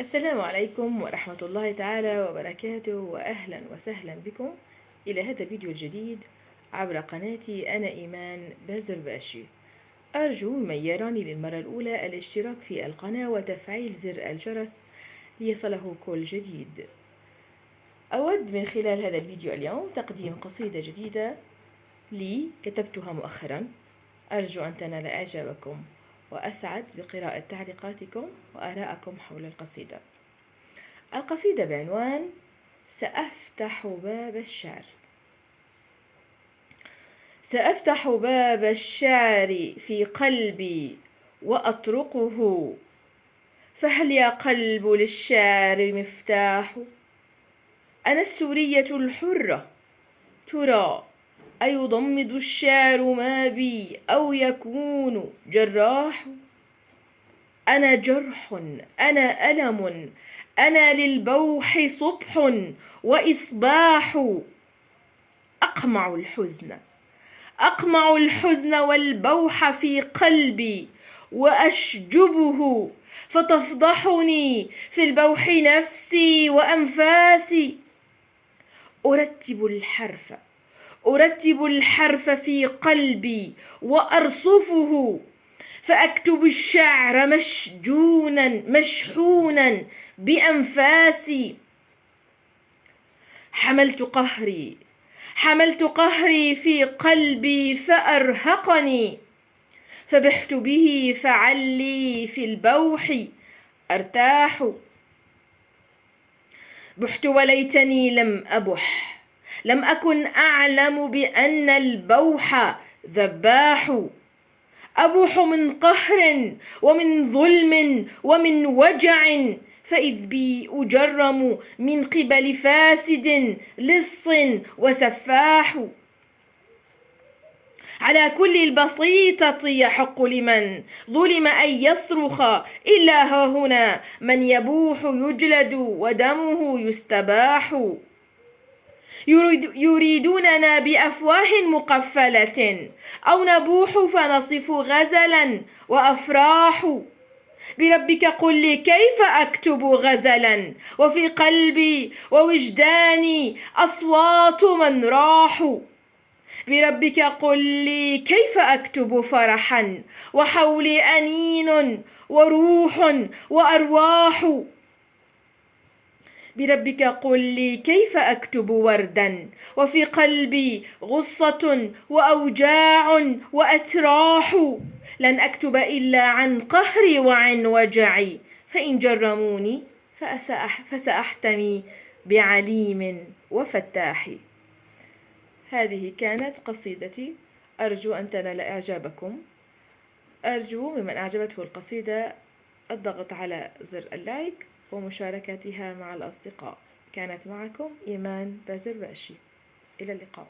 السلام عليكم ورحمة الله تعالى وبركاته، وأهلا وسهلا بكم إلى هذا الفيديو الجديد عبر قناتي. أنا إيمان بازرباشي. أرجو من يراني للمرة الأولى الاشتراك في القناة وتفعيل زر الجرس ليصله كل جديد. أود من خلال هذا الفيديو اليوم تقديم قصيدة جديدة لي كتبتها مؤخرا، أرجو أن تنال إعجابكم وأسعد بقراءة تعليقاتكم وآراءكم حول القصيدة. القصيدة بعنوان سأفتح باب الشعر. سأفتح باب الشعر في قلبي وأطرقه، فهل يا قلب للشعر مفتاح؟ أنا السورية الحرة، ترى أيضمد الشعر ما بي أو يكون جراح؟ أنا جرح، أنا ألم، أنا للبوح صبح وإصباح. أقمع الحزن والبوح في قلبي وأشجبه، فتفضحني في البوح نفسي وأنفاسي. أرتب الحرف في قلبي وأرصفه، فأكتب الشعر مشحونا بأنفاسي. حملت قهري في قلبي فأرهقني، فبحت به فعلي في البوح أرتاح. بحت وليتني لم أبح، لم أكن أعلم بأن البوح ذباح. أبوح من قهر ومن ظلم ومن وجع، فإذ بي أجرم من قبل فاسد لص وسفاح. على كل البسيطة يحق لمن ظلم أن يصرخ، إلا ها هنا من يبوح يجلد ودمه يستباح. يريدوننا بأفواه مقفلة، أو نبوح فنصف غزلا وأفراح. بربك قل لي كيف أكتب غزلا، وفي قلبي ووجداني أصوات من راحوا. بربك قل لي كيف أكتب فرحا، وحولي أنين وروح وأرواح. بربك قل لي كيف أكتب وردا، وفي قلبي غصة وأوجاع وأتراح. لن أكتب إلا عن قهري وعن وجعي، فإن جرموني فسأحتمي بعليم وفتاح. هذه كانت قصيدتي، أرجو أن تنال إعجابكم. أرجو ممن أعجبته القصيدة الضغط على زر اللايك ومشاركتها مع الأصدقاء. كانت معكم إيمان بازرباشي، إلى اللقاء.